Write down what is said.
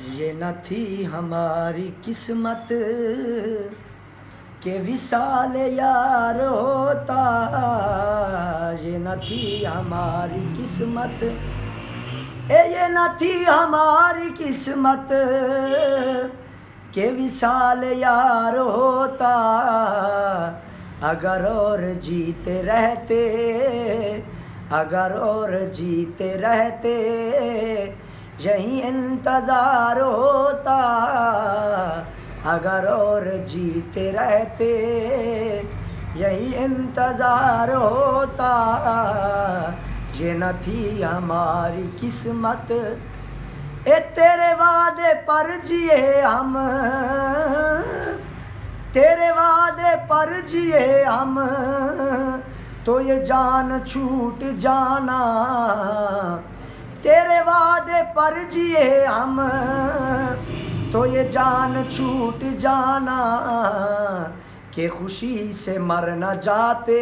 ये न थी हमारी किस्मत के विशाल यार होता। ये न थी हमारी किस्मत, ये न थी हमारी किस्मत के विशाल यार होता। अगर और जीते रहते, अगर और जीते रहते, यही इंतज़ार होता। अगर और जीते रहते, यही इंतज़ार होता। ये न थी हमारी किस्मत, तेरे वादे पर जिए हम, तेरे वादे पर जिए हम, तो ये जान छूट जाना। तेरे वादे पर जिए हम, तो ये जान छूट जाना, कि खुशी से मर न जाते।